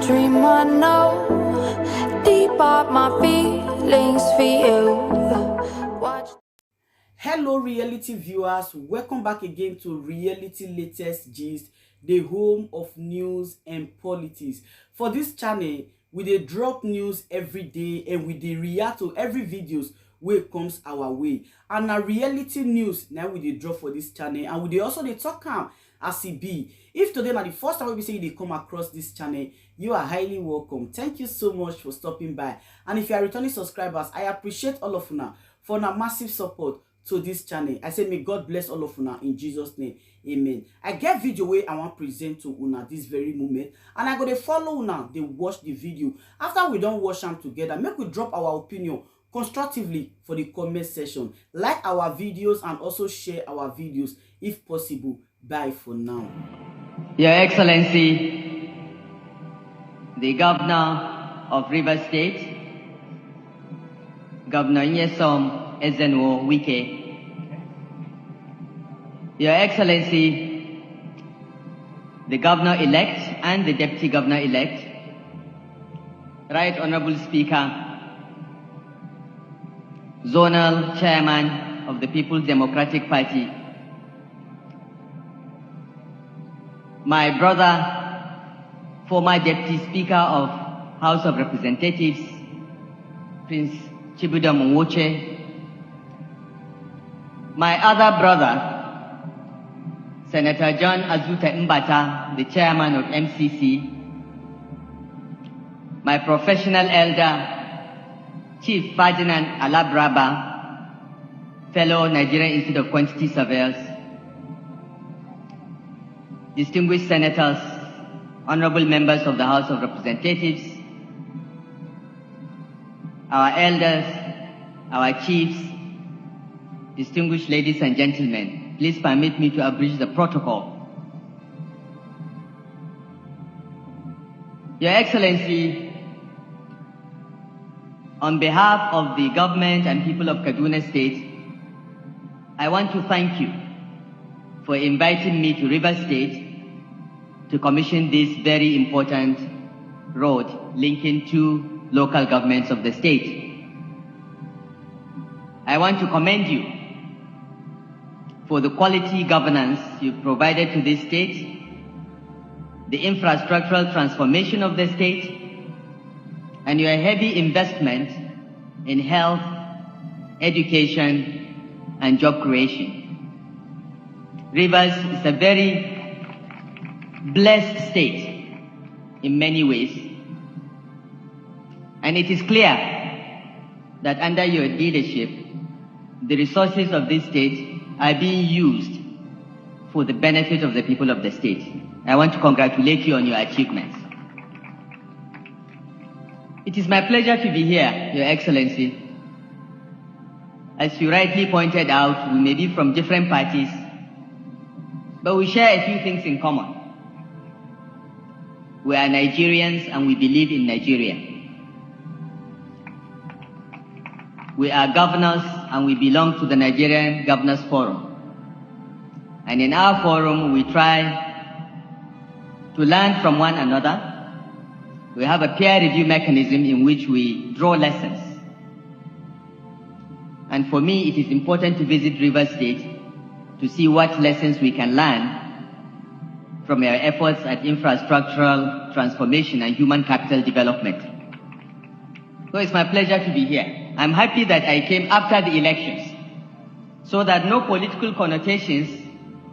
dream I know, deep up my feelings for you. Watch. Hello reality viewers, welcome back again to Reality Latest Gist, the home of news and politics. For this channel, we dey drop news every day and we dey react to every videos wey comes our way. And na reality news now we dey drop for this channel, and we dey also dey talk am as e be. If today na the first time we say you dey come across this channel, you are highly welcome. Thank you so much for stopping by. And if you are returning subscribers, I appreciate all of una for una massive support to this channel. I say may God bless all of una in Jesus name, amen. I get video wey I want present to una this very moment, and I go dey follow una dey watch the video. After we don watch am together, make we drop our opinion constructively for the comment section. Like our videos and also share our videos if possible. Bye for now. Your Excellency, the Governor of Rivers State, Governor Nyesom Ezenwo Wike, Your Excellency, the Governor-elect and the Deputy Governor-elect, Right Honorable Speaker, Zonal Chairman of the People's Democratic Party, my brother, former Deputy Speaker of House of Representatives, Prince Chibuda Mwoche, my other brother, Senator John Azuta Mbata, the Chairman of MCC, my professional elder, Chief Ferdinand Alabraba, fellow Nigerian Institute of Quantity Surveyors, distinguished senators, honorable members of the House of Representatives, our elders, our chiefs, distinguished ladies and gentlemen, please permit me to abridge the protocol. Your Excellency, on behalf of the government and people of Kaduna State, I want to thank you for inviting me to Rivers State to commission this very important road linking two local governments of the state. I want to commend you for the quality governance you've provided to this state, the infrastructural transformation of the state, and your heavy investment in health, education, and job creation. Rivers is a very blessed state in many ways, and it is clear that under your leadership, the resources of this state are being used for the benefit of the people of the state. I want to congratulate you on your achievements. It is my pleasure to be here, Your Excellency. As you rightly pointed out, we may be from different parties, but we share a few things in common. We are Nigerians and we believe in Nigeria. We are governors and we belong to the Nigerian Governors Forum. And in our forum, we try to learn from one another. We have a peer review mechanism in which we draw lessons. And for me, it is important to visit Rivers State to see what lessons we can learn from our efforts at infrastructural transformation and human capital development. So it's my pleasure to be here. I'm happy that I came after the elections so that no political connotations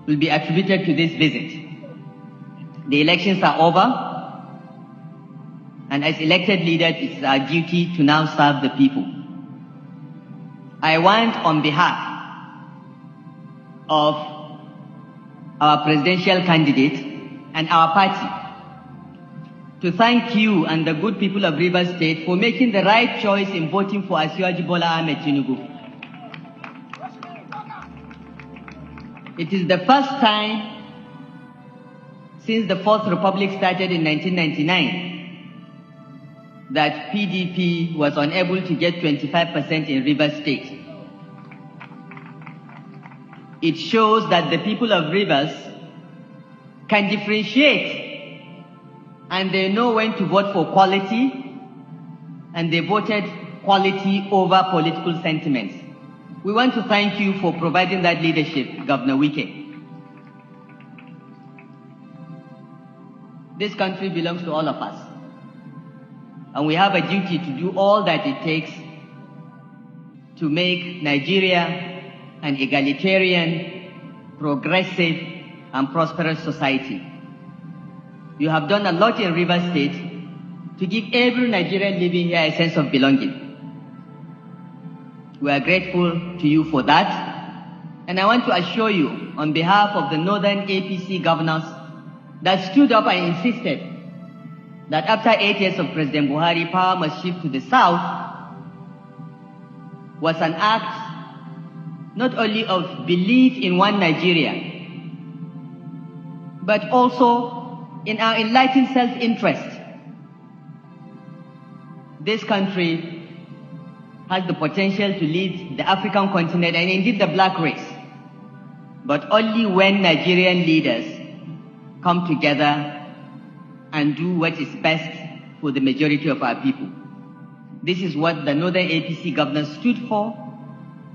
will be attributed to this visit. The elections are over, and as elected leaders, it is our duty to now serve the people. I want, on behalf of our presidential candidate and our party, to thank you and the good people of Rivers State for making the right choice in voting for Asiwaju Bola Ahmed Tinubu. It is the first time since the Fourth Republic started in 1999 that PDP was unable to get 25% in Rivers State. It shows that the people of Rivers can differentiate and they know when to vote for quality, and they voted quality over political sentiments. We want to thank you for providing that leadership, Governor Wike. This country belongs to all of us, and we have a duty to do all that it takes to make Nigeria an egalitarian, progressive, and prosperous society. You have done a lot in Rivers State to give every Nigerian living here a sense of belonging. We are grateful to you for that, and I want to assure you, on behalf of the Northern APC governors that stood up and insisted that after 8 years of President Buhari, power must shift to the South, was an act not only of belief in one Nigeria, but also in our enlightened self-interest. This country has the potential to lead the African continent and indeed the black race, but only when Nigerian leaders come together and do what is best for the majority of our people. This is what the Northern APC governor stood for.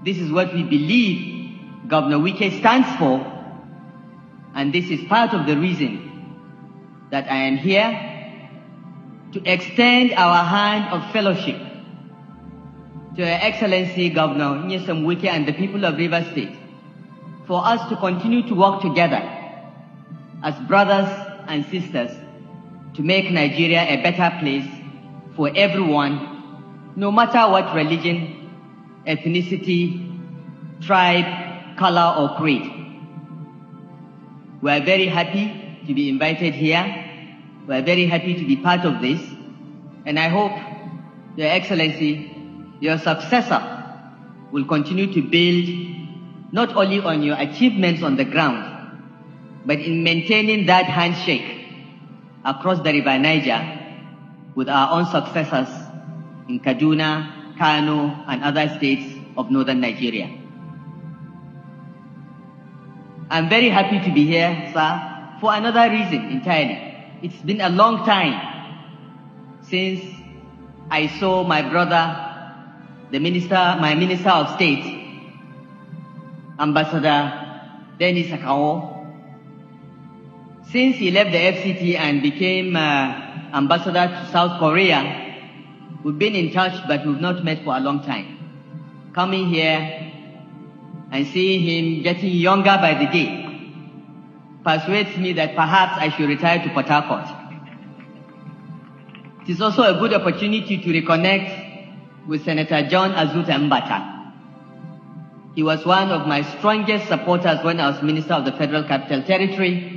This is what we believe Governor Wike stands for. And this is part of the reason that I am here to extend our hand of fellowship to Her Excellency Governor Nyesom Wike and the people of Rivers State for us to continue to work together as brothers and sisters to make Nigeria a better place for everyone, no matter what religion, ethnicity, tribe, color, or creed. We are very happy to be invited here. We are very happy to be part of this. And I hope, Your Excellency, your successor will continue to build not only on your achievements on the ground, but in maintaining that handshake across the River Niger with our own successors in Kaduna, Kano, and other states of northern Nigeria. I'm very happy to be here, sir, for another reason entirely. It's been a long time since I saw my brother, my Minister of State, Ambassador Dennis Akao. Since he left the FCT and became ambassador to South Korea, we've been in touch, but we've not met for a long time. Coming here and seeing him getting younger by the day persuades me that perhaps I should retire to Port Harcourt. It is also a good opportunity to reconnect with Senator John Azuta Mbata. He was one of my strongest supporters when I was Minister of the Federal Capital Territory.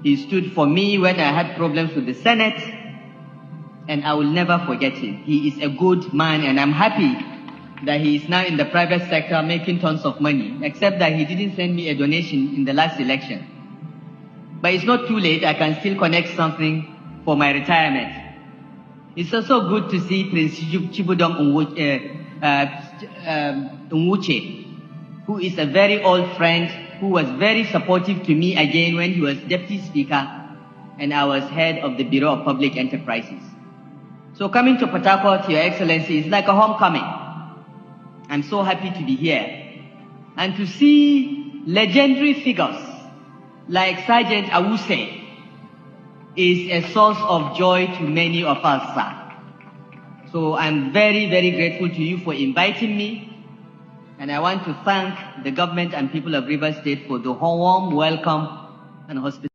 He stood for me when I had problems with the Senate, and I will never forget him. He is a good man, and I'm happy that he is now in the private sector making tons of money, except that he didn't send me a donation in the last election. But it's not too late. I can still connect something for my retirement. It's also good to see Prince Chibudom Nwuche, who is a very old friend, who was very supportive to me again when he was Deputy Speaker and I was head of the Bureau of Public Enterprises. So coming to Port Harcourt, Your Excellency, is like a homecoming. I'm so happy to be here and to see legendary figures like Sergeant Awuse is a source of joy to many of us, sir. So I'm very, very grateful to you for inviting me. And I want to thank the government and people of Rivers State for the warm welcome and hospitality.